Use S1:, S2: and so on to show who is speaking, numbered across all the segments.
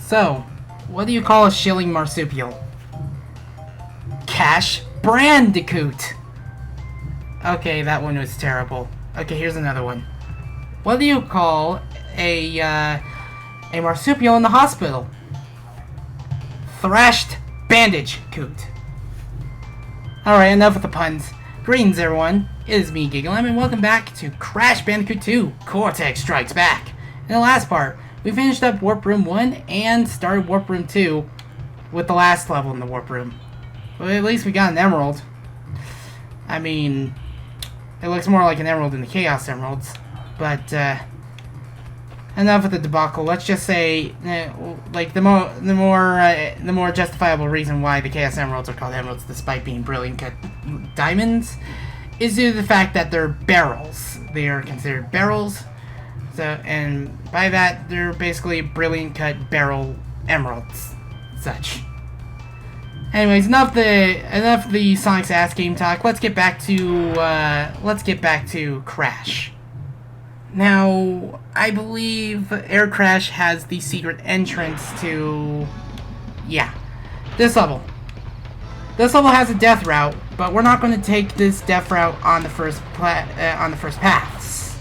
S1: So, what do you call a shilling marsupial? Cash Bandicoot. Okay, that one was terrible. Okay, here's another one. What do you call a marsupial in the hospital? Thrashed bandage coot. Alright, enough with the puns. Greetings, everyone. It is me, Gigalem, and welcome back to Crash Bandicoot 2, Cortex Strikes Back. In the last part, we finished up Warp Room 1 and started Warp Room 2 with the last level in the Warp Room. Well, at least we got an emerald. I mean, it looks more like an emerald than the Chaos Emeralds. But, enough with the debacle. Let's just say, like, the more justifiable reason why the Chaos Emeralds are called emeralds, despite being brilliant cut diamonds, is due to the fact that they're barrels. They are considered barrels, so, and by that, they're basically brilliant cut barrel emeralds, such. Anyways, enough the Sonic's ass game talk. Let's get back to Crash. Now, I believe Air Crash has the secret entrance to, yeah, this level. This level has a death route, but we're not going to take this death route on the first paths,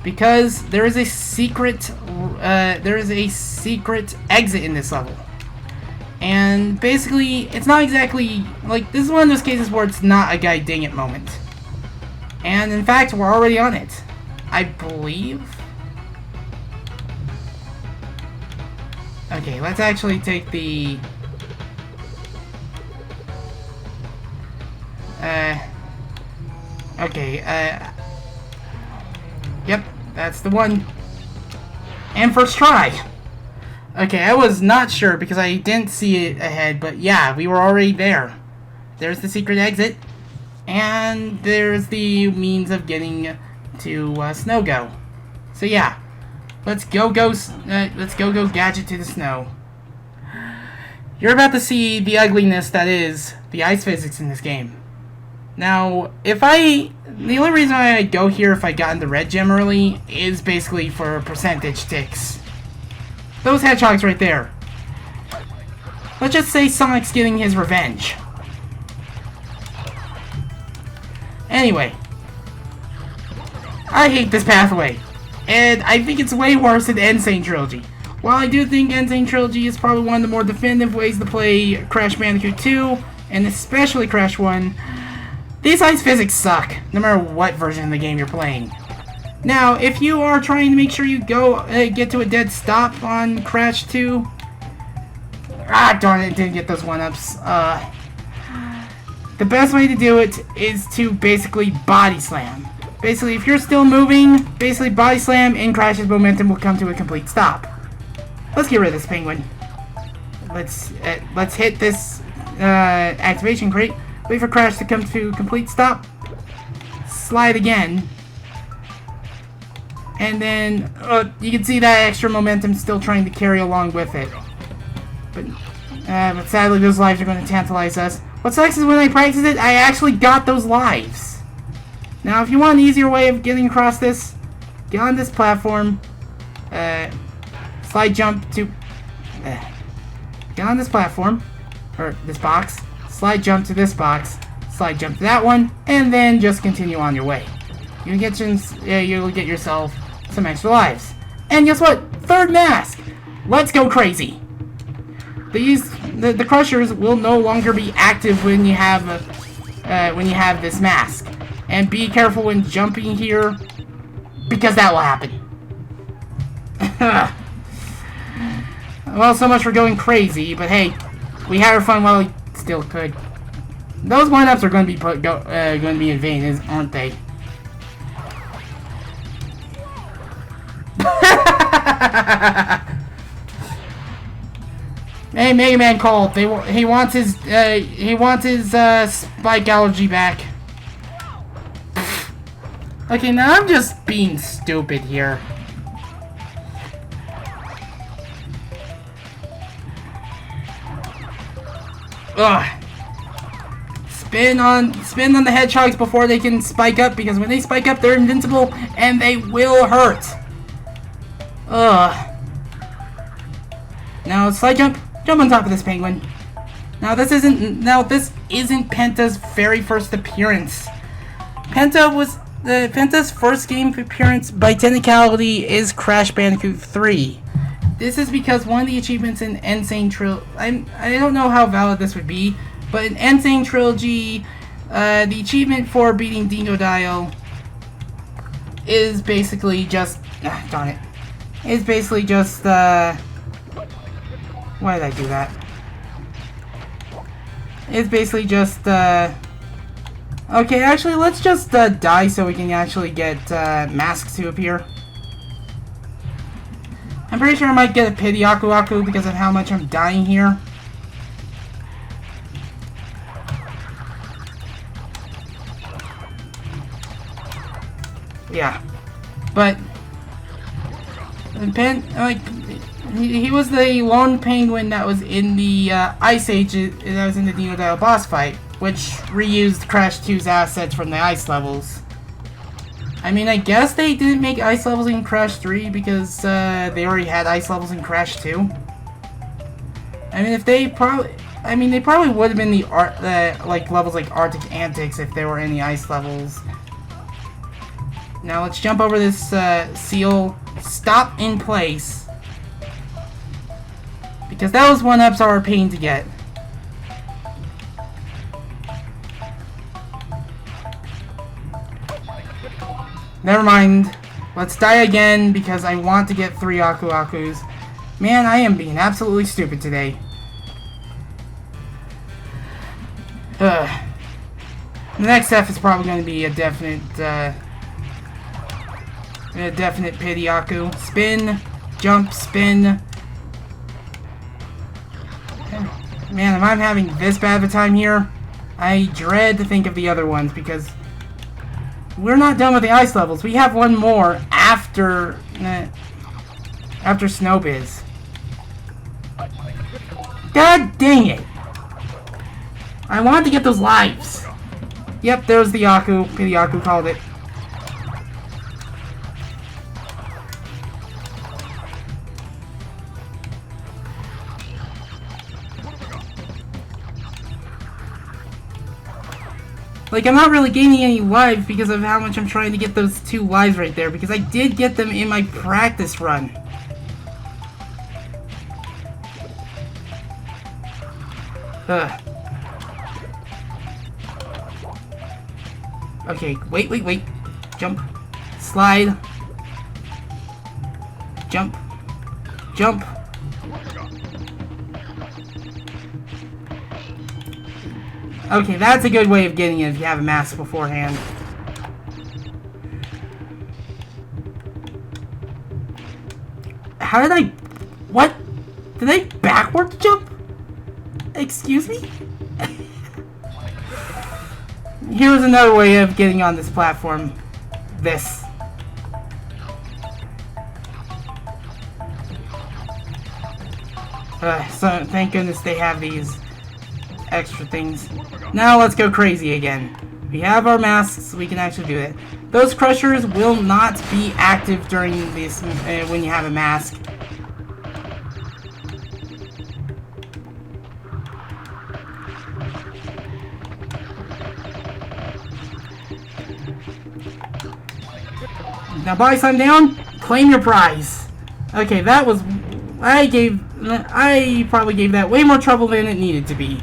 S1: because there is a secret exit in this level. And basically, it's not exactly, like, this is one of those cases where it's not a guy dang it moment. And in fact, we're already on it, I believe. Okay, let's actually take the... Yep, that's the one. And first try! Okay, I was not sure because I didn't see it ahead, but yeah, we were already there. There's the secret exit, and there's the means of getting to Snow Go. So yeah, let's go gadget to the snow. You're about to see the ugliness that is the ice physics in this game. Now, the only reason why I'd go here if I got into Red Gem early is basically for percentage ticks. Those hedgehogs right there. Let's just say Sonic's getting his revenge. Anyway, I hate this pathway, and I think it's way worse than N.gin Trilogy. While I do think N.gin Trilogy is probably one of the more definitive ways to play Crash Bandicoot 2, and especially Crash 1, these ice physics suck, no matter what version of the game you're playing. Now, if you are trying to make sure you get to a dead stop on Crash 2... Ah, darn it, didn't get those 1-ups. The best way to do it is to basically body slam. Basically, if you're still moving, basically body slam and Crash's momentum will come to a complete stop. Let's get rid of this penguin. Let's hit this activation crate. Wait for Crash to come to a complete stop. Slide again. And then, you can see that extra momentum still trying to carry along with it. But sadly, those lives are going to tantalize us. What sucks is when I practiced it, I actually got those lives. Now, if you want an easier way of getting across this, get on this platform. Slide jump to... get on this platform, or this box. Slide jump to this box. Slide jump to that one, and then just continue on your way. You'll get yourself some extra lives. And guess what? Third mask! Let's go crazy! The crushers will no longer be active when you have this mask. And be careful when jumping here, because that will happen. Well, so much for going crazy, but hey, we had our fun while we still could. Those 1-ups are going to be in vain, aren't they? Hey, Mega Man called. He wants his spike allergy back. Okay, now I'm just being stupid here. Ugh. Spin on the hedgehogs before they can spike up, because when they spike up, they're invincible and they will hurt. Ugh. Now slide jump. Jump on top of this penguin. Now this isn't Penta's very first appearance. Penta's first game appearance by technicality is Crash Bandicoot 3. This is because one of the achievements in Insane Trilogy, I don't know how valid this would be, but in Insane Trilogy, the achievement for beating Dingodile is basically just, darn it, is basically just, why did I do that? It's basically just, okay, actually, let's just die so we can actually get masks to appear. I'm pretty sure I might get a pity Aku Aku because of how much I'm dying here. Yeah, but he was the lone penguin that was in the Ice Age, that was in the Dingodile boss fight, which reused Crash 2's assets from the ice levels. I mean, I guess they didn't make ice levels in Crash 3 because they already had ice levels in Crash 2. I mean, they probably would have been like levels like Arctic Antics if there were any ice levels. Now let's jump over this seal, stop in place, because those one-ups are a pain to get. Never mind. Let's die again because I want to get 3 Aku Akus. Man, I am being absolutely stupid today. The next F is probably going to be a definite pity Aku. Spin, jump, spin. Man, if I'm having this bad of a time here, I dread to think of the other ones because we're not done with the ice levels. We have one more after Snowbiz. God dang it! I wanted to get those lives. Yep, there's the Aku. Pity Aku called it. Like, I'm not really gaining any lives because of how much I'm trying to get those 2 lives right there, because I did get them in my practice run. Okay, wait. Jump. Slide. Jump. Jump. Okay, that's a good way of getting it if you have a mask beforehand. How did I... What? Did I backwards jump? Excuse me? Here's another way of getting on this platform. This. So, thank goodness they have these extra things. Now let's go crazy again. We have our masks, we can actually do it. Those crushers will not be active during this when you have a mask. Now buy some down, claim your prize. Okay, that was... I probably gave that way more trouble than it needed to be.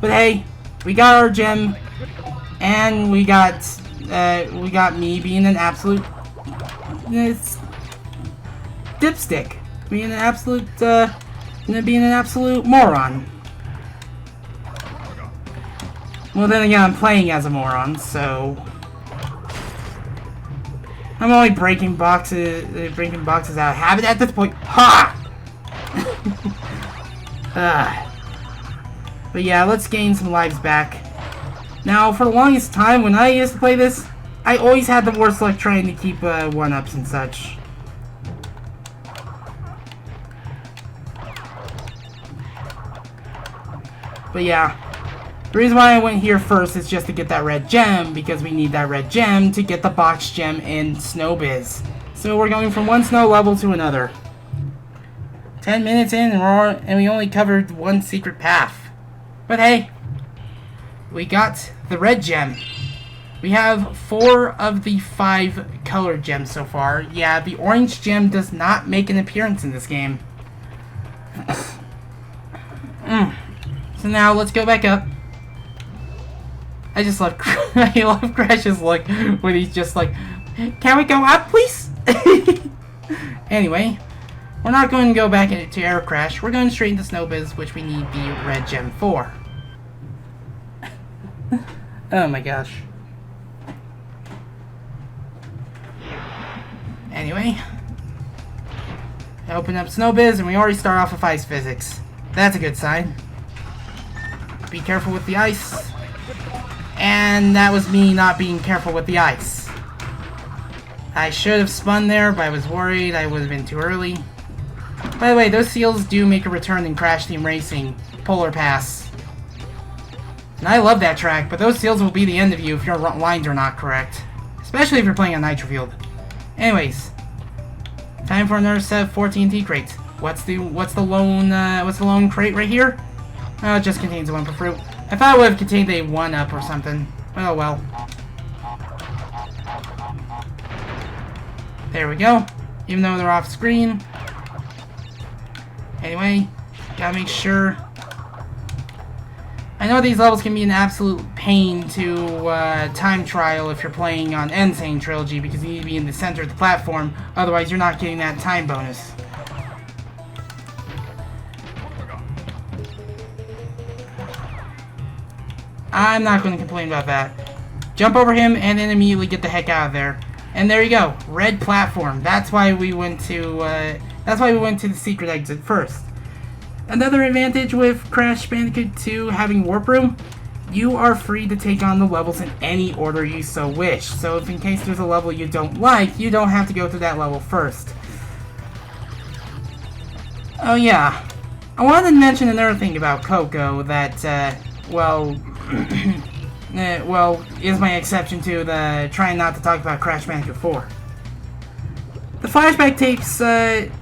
S1: But hey, we got our gem, and we got me being an absolute dipstick, being an absolute moron. Well, then again, I'm playing as a moron, so I'm only breaking boxes out of habit at this point. Ha! But yeah, let's gain some lives back. Now, for the longest time, when I used to play this, I always had the worst luck trying to keep 1-ups and such. But yeah, the reason why I went here first is just to get that red gem, because we need that red gem to get the box gem in Snowbiz. So we're going from one snow level to another. 10 minutes in and we only covered one secret path. But hey, we got the red gem. We have 4 of the 5 colored gems so far. Yeah, the orange gem does not make an appearance in this game. So now let's go back up. I just love I love Crash's look when he's just like, can we go up, please? Anyway, we're not going to go back to Air Crash. We're going straight into Snowbiz, which we need the red gem for. Oh my gosh. Anyway, I open up Snowbiz and we already start off with ice physics. That's a good sign. Be careful with the ice. And that was me not being careful with the ice. I should have spun there, but I was worried I would have been too early. By the way, those seals do make a return in Crash Team Racing Polar Pass. And I love that track, but those seals will be the end of you if your lines are not correct. Especially if you're playing on Nitro Field. Anyways, time for another set of 14 T crates. What's the lone crate right here? Oh, it just contains 1 per fruit. I thought it would have contained a 1-up or something. Oh well. There we go. Even though they're off screen. Anyway, gotta make sure. I know these levels can be an absolute pain to time trial if you're playing on Insane Trilogy because you need to be in the center of the platform, otherwise you're not getting that time bonus. I'm not going to complain about that. Jump over him and then immediately get the heck out of there. And there you go, red platform. That's why we went to the secret exit first. Another advantage with Crash Bandicoot 2 having Warp Room, you are free to take on the levels in any order you so wish. So if in case there's a level you don't like, you don't have to go through that level first. Oh yeah, I wanted to mention another thing about Coco that, well, is my exception to the trying not to talk about Crash Bandicoot 4. The flashback tapes,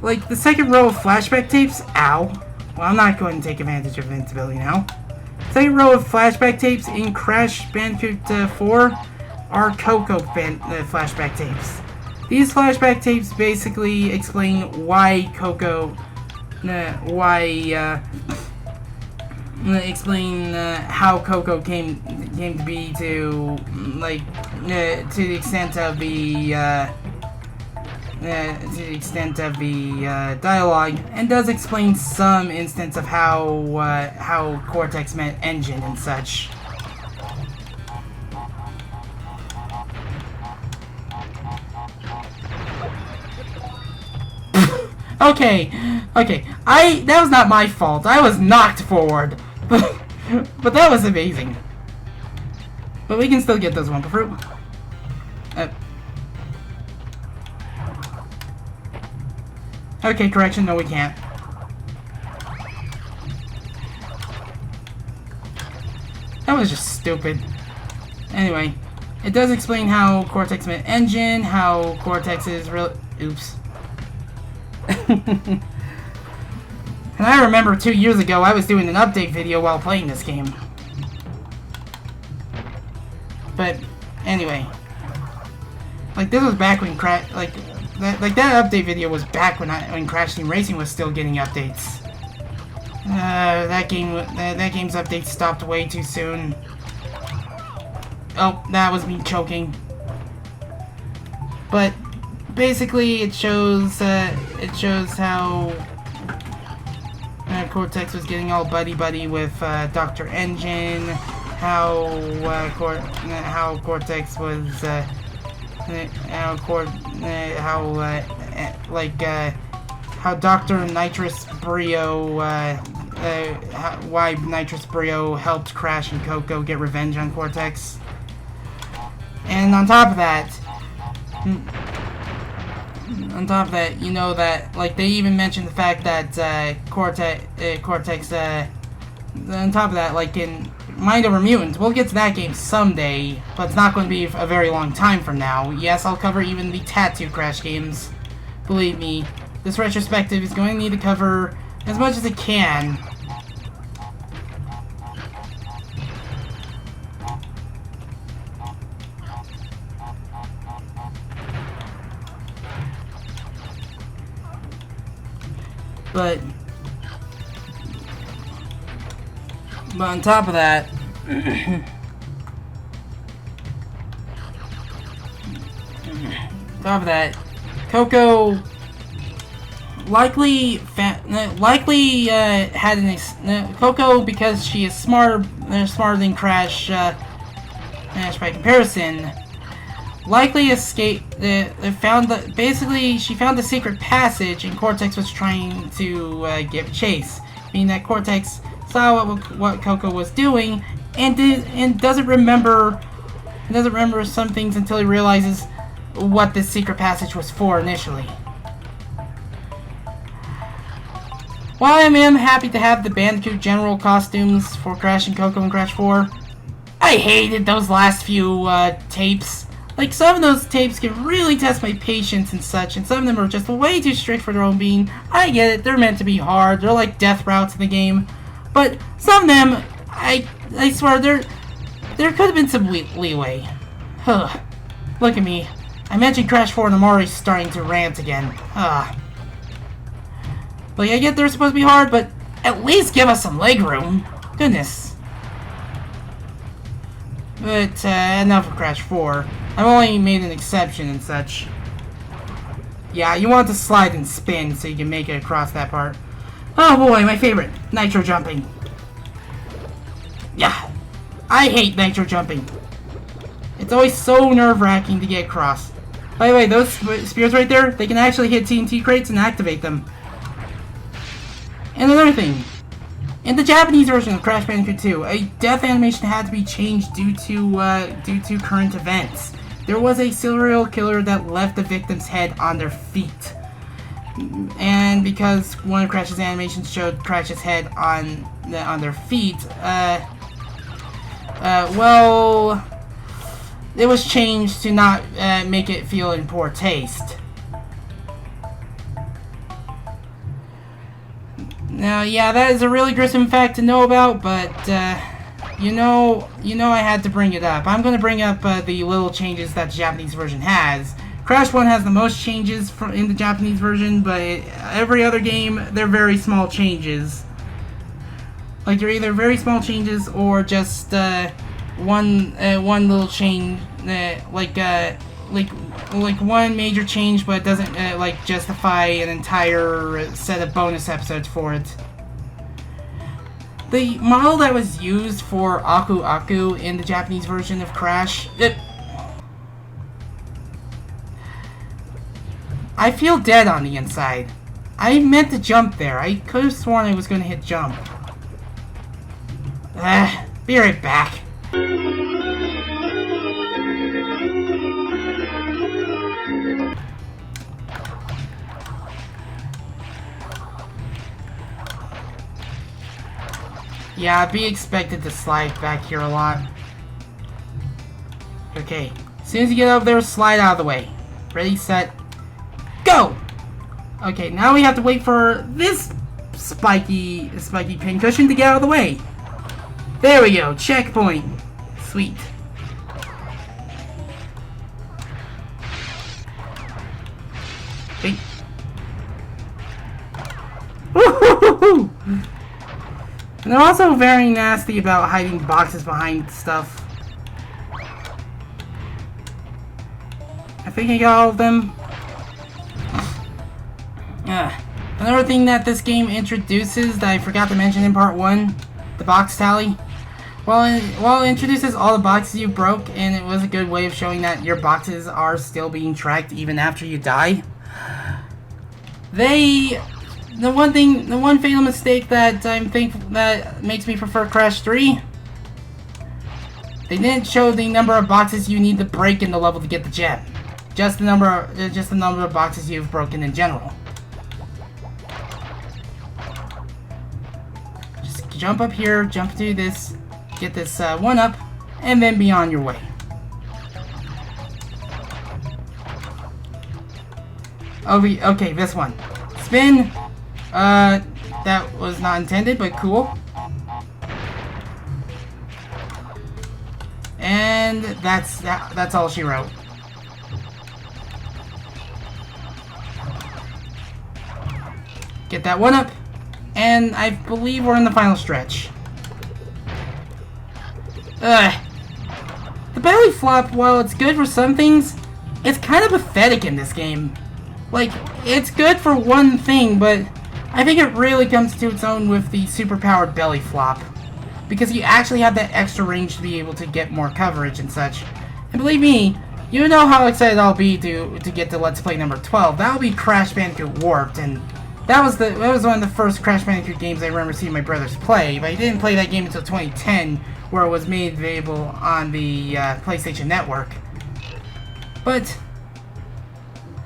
S1: like the second row of flashback tapes, ow. Well, I'm not going to take advantage of invincibility now. Second row of flashback tapes in Crash Bandicoot 4 are Coco flashback tapes. These flashback tapes basically explain why Coco, how Coco came to be to, like, to the extent of the dialogue, and does explain some instance of how Cortex met N.gin and such. Okay, that was not my fault. I was knocked forward, but that was amazing. But we can still get those 1 per fruit. Okay, correction, no we can't. That was just stupid. Anyway, it does explain how Cortex met N.gin, how Cortex is real. Oops. And I remember 2 years ago I was doing an update video while playing this game. But anyway, like this was back when that update video was back when Crash Team Racing was still getting updates. That game's update stopped way too soon. Oh, that was me choking. But basically, it shows how Cortex was getting all buddy with Dr. N.gin, how Cortex was how Dr. Nitrous Brio, why Nitrous Brio helped Crash and Coco get revenge on Cortex. And on top of that, you know that, like, they even mentioned the fact that Cortex, on top of that, like in Mind Over Mutants, we'll get to that game someday, but it's not going to be a very long time from now. Yes, I'll cover even the Tattoo Crash games. Believe me, this retrospective is going to need to cover as much as it can. But on top of that, Coco likely had Coco, because she is smarter than Crash by comparison, likely escaped. Basically, she found the secret passage, and Cortex was trying to give chase. Meaning that Cortex saw what Coco was doing, and doesn't remember some things until he realizes what this secret passage was for initially. While I am happy to have the Bandicoot General costumes for Crash and Coco and Crash 4, I hated those last few tapes. Like, some of those tapes can really test my patience and such, and some of them are just way too strict for their own being. I get it, they're meant to be hard, they're like death routes in the game. But some of them, I swear, there could have been some leeway. Huh. Look at me. I mentioned Crash 4 and I'm already starting to rant again. Like, I get they're supposed to be hard, but at least give us some leg room. Goodness. But, enough of Crash 4. I've only made an exception and such. Yeah, you want to slide and spin so you can make it across that part. Oh boy, my favorite. Nitro jumping. Yeah. I hate nitro jumping. It's always so nerve-wracking to get across. By the way, those spears right there, they can actually hit TNT crates and activate them. And another thing. In the Japanese version of Crash Bandicoot 2, a death animation had to be changed due to current events. There was a serial killer that left the victim's head on their feet. And because one of Crash's animations showed Crash's head on their feet, well, it was changed to not make it feel in poor taste. Now, yeah, that is a really gruesome fact to know about, but you know I had to bring it up. I'm going to bring up the little changes that the Japanese version has. Crash 1 has the most changes in the Japanese version, but every other game, they're very small changes. Like, they're either very small changes or just one little change, like one major change, but it doesn't like justify an entire set of bonus episodes for it. The model that was used for Aku Aku in the Japanese version of Crash, I feel dead on the inside. I meant to jump there. I could have sworn I was going to hit jump. Be right back. Yeah, be expected to slide back here a lot. Okay, as soon as you get over there, slide out of the way. Ready, set, go! Okay, now we have to wait for this spiky pincushion to get out of the way. There we go, checkpoint. Sweet. Okay. Woo-hoo-hoo-hoo! And they're also very nasty about hiding boxes behind stuff. I think I got all of them. Another thing that this game introduces that I forgot to mention in part 1, the box tally. While it introduces all the boxes you broke, and it was a good way of showing that your boxes are still being tracked even after you die. The one fatal mistake that I'm thankful that makes me prefer Crash 3, they didn't show the number of boxes you need to break in the level to get the gem. Just the number of boxes you've broken in general. Just jump up here, jump to this, get this one up, and then be on your way. Okay, this one. Spin! That was not intended, but cool. And that's all she wrote. Get that one up. And I believe we're in the final stretch. Ugh. The belly flop, while it's good for some things, it's kind of pathetic in this game. Like, it's good for one thing, but I think it really comes to its own with the superpowered belly flop. Because you actually have that extra range to be able to get more coverage and such. And believe me, you know how excited I'll be to get to Let's Play number 12. That'll be Crash Bandicoot Warped, and that was one of the first Crash Bandicoot games I remember seeing my brothers play, but I didn't play that game until 2010, where it was made available on the PlayStation Network. But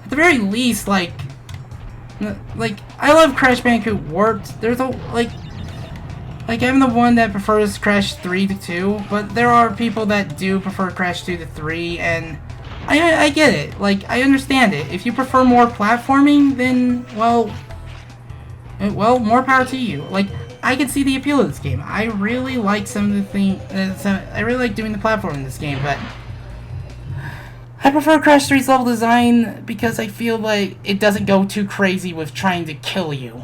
S1: at the very least, like I love Crash Bandicoot Warped. There's I'm the one that prefers Crash 3 to 2, but there are people that do prefer Crash 2 to 3, and I get it. Like, I understand it. If you prefer more platforming, then, well, more power to you. Like, I can see the appeal of this game. I really like some of the things. I really like doing the platform in this game, but I prefer Crash 3's level design because I feel like it doesn't go too crazy with trying to kill you.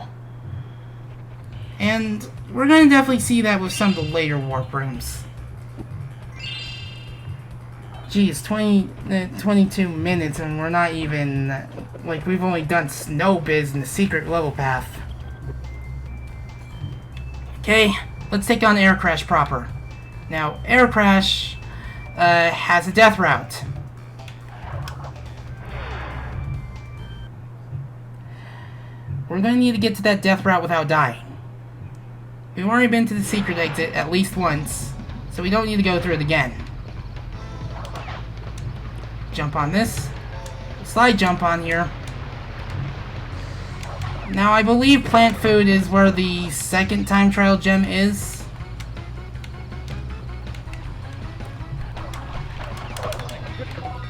S1: And we're going to definitely see that with some of the later warp rooms. Geez, 22 minutes and we're not even, like, we've only done Snow Biz in the secret level path. Okay, let's take on Air Crash proper. Now, Air Crash has a death route. We're going to need to get to that death route without dying. We've already been to the secret exit at least once, so we don't need to go through it again. Jump on this. Slide jump on here. Now, I believe plant food is where the second time trial gem is.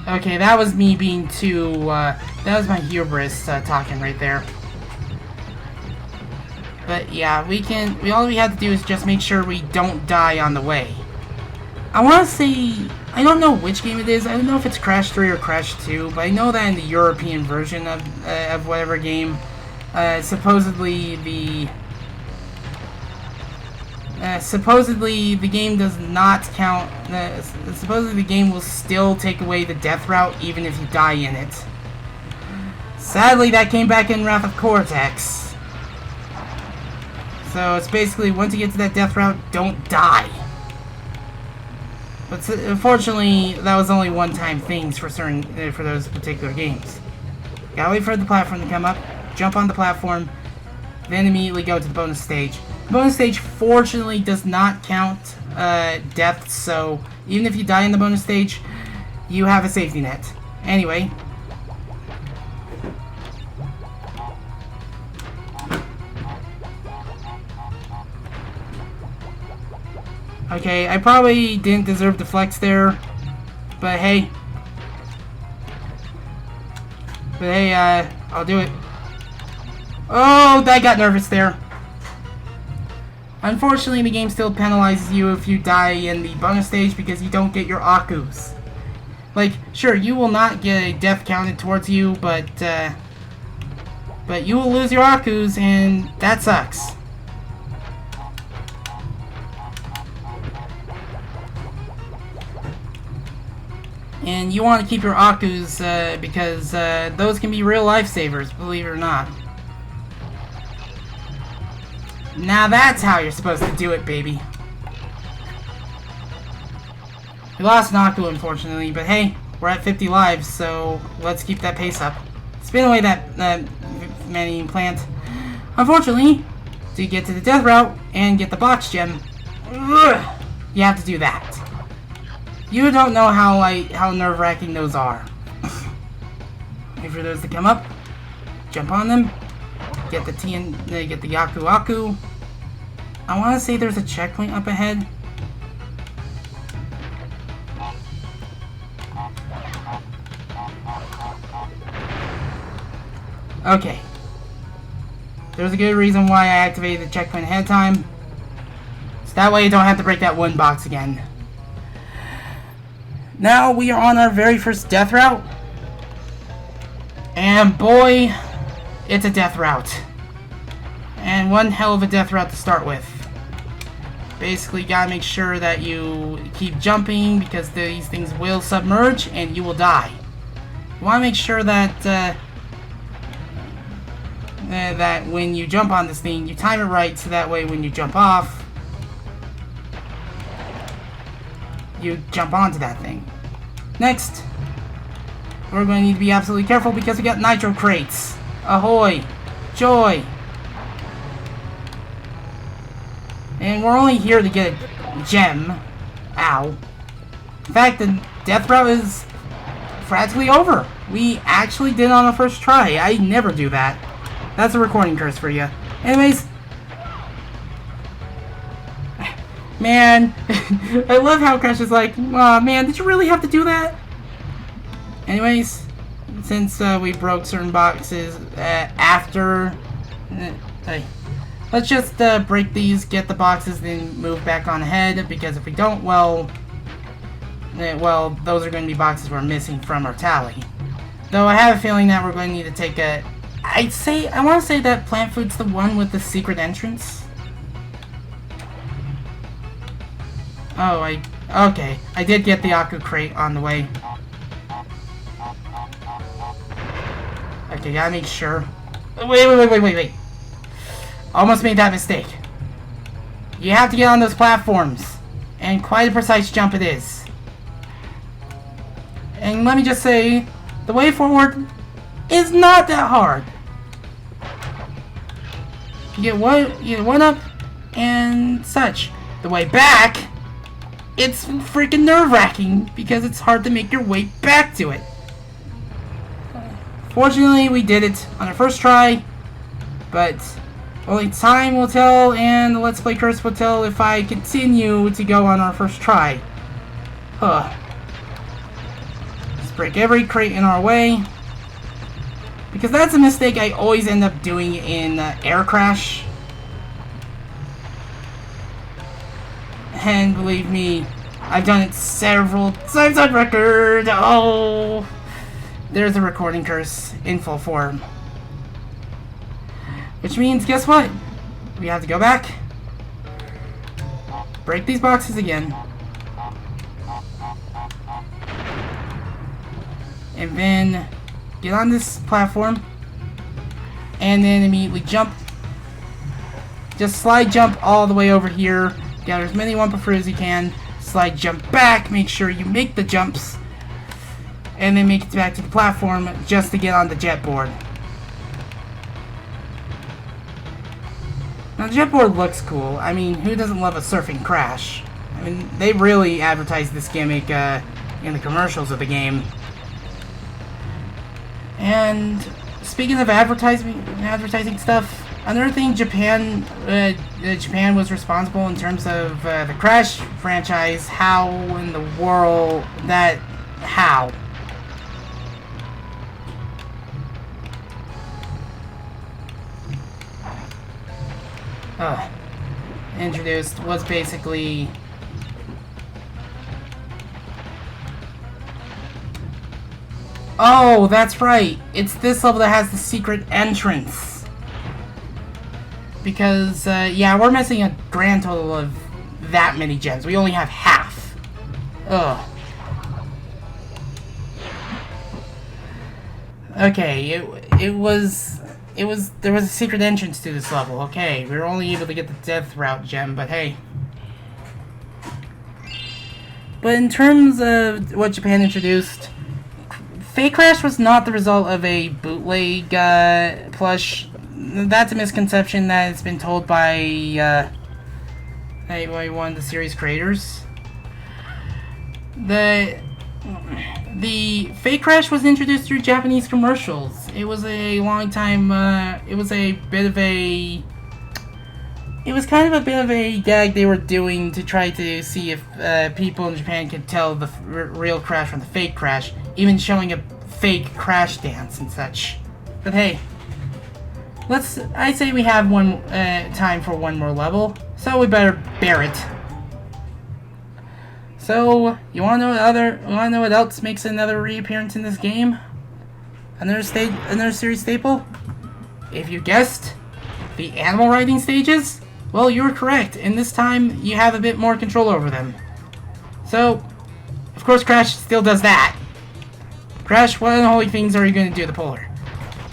S1: Okay, that was me being too, that was my hubris talking right there. But yeah, all we have to do is just make sure we don't die on the way. I want to say, I don't know which game it is. I don't know if it's Crash 3 or Crash 2, but I know that in the European version of whatever game, supposedly the game does not count. Supposedly the game will still take away the death route even if you die in it. Sadly, that came back in Wrath of Cortex. So it's basically, once you get to that death route, don't die. But unfortunately, that was only one-time things for those particular games. Gotta wait for the platform to come up, jump on the platform, then immediately go to the bonus stage. The bonus stage, fortunately, does not count deaths, so even if you die in the bonus stage, you have a safety net. Anyway. Okay, I probably didn't deserve the flex there, but hey. I'll do it. Oh, I got nervous there. Unfortunately, the game still penalizes you if you die in the bonus stage because you don't get your Akus. Like, sure, you will not get a death counted towards you, but you will lose your Akus, and that sucks. And you want to keep your Akus because those can be real lifesavers, believe it or not. Now that's how you're supposed to do it, baby. We lost an Aku, unfortunately, but hey, we're at 50 lives, so let's keep that pace up. Spin away that Manning plant. Unfortunately, to get to the death route and get the box gem, you have to do that. You don't know how nerve-wracking those are. Wait for those to come up. Jump on them. Get the get the Aku. I want to say there's a checkpoint up ahead. Okay. There's a good reason why I activated the checkpoint ahead of time. So that way you don't have to break that one box again. Now we are on our very first death route. And boy, it's a death route. And one hell of a death route to start with. Basically, gotta make sure that you keep jumping because these things will submerge and you will die. You want to make sure that that when you jump on this thing, you time it right so that way when you jump off, you jump onto that thing. Next, we're going to need to be absolutely careful because we got nitro crates. Ahoy! Joy! And we're only here to get a gem. Ow. In fact, the death route is practically over. We actually did it on our first try. I never do that. That's a recording curse for you. Anyways. Man. I love how Crash is like, oh man, did you really have to do that? Anyways. Since we broke certain boxes after... let's just break these, get the boxes, then move back on ahead, because if we don't, well, those are going to be boxes we're missing from our tally. Though I have a feeling that we're going to need to take a... I want to say that plant food's the one with the secret entrance. Oh, okay. I did get the Aku crate on the way. Okay, gotta make sure. Wait. Almost made that mistake. You have to get on those platforms. And quite a precise jump it is. And let me just say, the way forward is not that hard. You get one up and such. The way back, it's freaking nerve-wracking because it's hard to make your way back to it. Fortunately, we did it on our first try, but only time will tell, and the Let's Play curse will tell if I continue to go on our first try. Let's break every crate in our way, because that's a mistake I always end up doing in Air Crash. And believe me, I've done it several times on record. Oh, there's a recording curse in full form. Which means, guess what? We have to go back, break these boxes again, and then get on this platform, and then immediately jump. Just slide jump all the way over here, gather as many Wumpa Fruit as you can, slide jump back, make sure you make the jumps, and then make it back to the platform just to get on the jet board. Now, the jet board looks cool. I mean, who doesn't love a surfing Crash? I mean, they really advertised this gimmick in the commercials of the game. And speaking of advertising stuff, another thing Japan was responsible in terms of the Crash franchise. How in the world that... How? Introduced was basically... Oh, that's right. It's this level that has the secret entrance. Because, yeah, we're missing a grand total of that many gems. We only have half. Ugh. Okay, there was a secret entrance to this level. Okay, we were only able to get the death route gem, but hey. But in terms of what Japan introduced, Fake Crash was not the result of a bootleg plush. That's a misconception that has been told by one of the series creators. The Fake Crash was introduced through Japanese commercials. It was a long time, it was kind of a bit of a gag they were doing to try to see if people in Japan could tell the real Crash from the fake Crash, even showing a fake Crash dance and such. But hey, I say we have one time for one more level, so we better bear it. So, you wanna know what else makes another reappearance in this game? Another series staple? If you guessed, the animal riding stages? Well, you were correct, and this time you have a bit more control over them. So, of course Crash still does that. Crash, what unholy things are you going to do to Polar?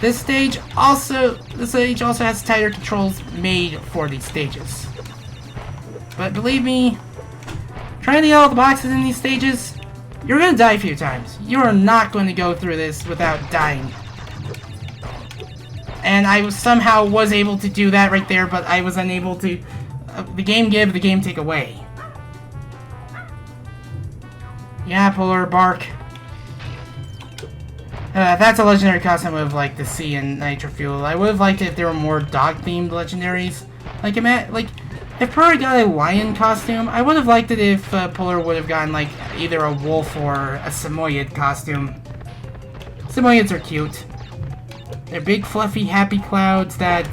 S1: This stage also has tighter controls made for these stages. But believe me, trying to get all the boxes in these stages, you're going to die a few times. You are not going to go through this without dying. And I somehow was able to do that right there, but I was unable to... the game give, the game take away. Yeah, Polar, bark. That's a legendary costume I would have liked to see in Nitro Fuel. I would have liked it if there were more dog-themed legendaries. If Polar got a lion costume, I would have liked it if Polar would have gotten, like, either a wolf or a Samoyed costume. Samoyeds are cute. They're big, fluffy, happy clouds that,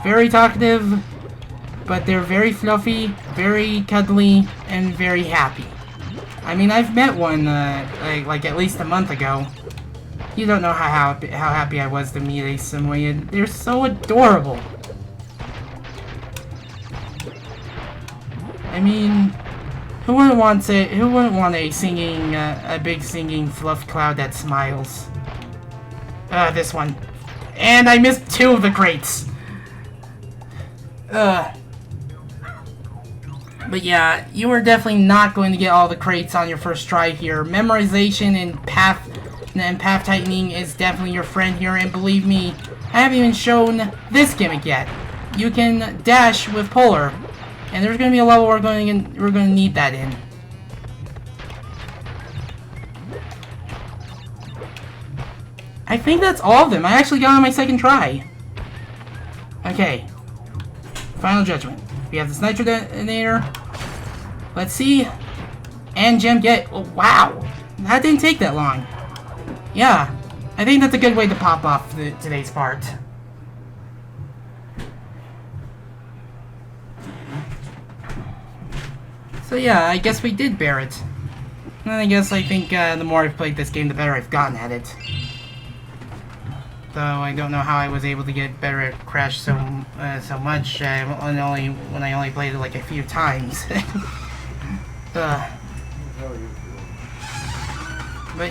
S1: very talkative, but they're very fluffy, very cuddly, and very happy. I mean, I've met one, like at least a month ago. You don't know how happy I was to meet a Samoyed. They're so adorable. I mean, who wouldn't want a big singing fluff cloud that smiles? This one. And I missed 2 of the crates. But yeah, you are definitely not going to get all the crates on your first try here. Memorization and path tightening is definitely your friend here, and believe me, I haven't even shown this gimmick yet. You can dash with Polar, and there's going to be a level we're going to need that in. I think that's all of them. I actually got on my second try. Okay. Final judgment. We have this Nitro Detonator. Let's see. N.gin get... Oh, wow. That didn't take that long. Yeah. I think that's a good way to pop off today's part. So yeah, I guess we did bear it. And I think the more I've played this game, the better I've gotten at it. Though I don't know how I was able to get better at Crash so much when I only played it like a few times. But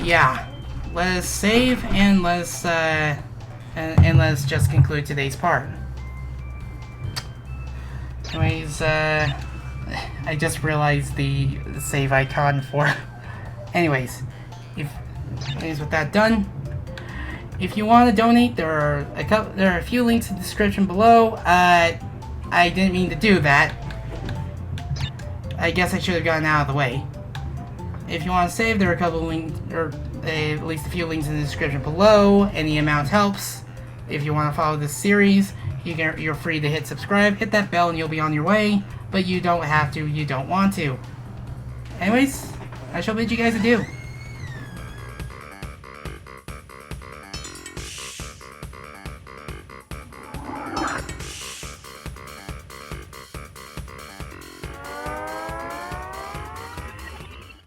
S1: yeah, let us save and let's just conclude today's part. Anyways, I just realized the save icon for. Anyways, with that done. If you want to donate, there are a few links in the description below. I didn't mean to do that. I guess I should have gotten out of the way. If you want to save, there are a couple of links, or at least a few links in the description below. Any amount helps. If you want to follow this series, you're free to hit subscribe, hit that bell, and you'll be on your way. But you don't have to. You don't want to. Anyways, I shall bid you guys adieu.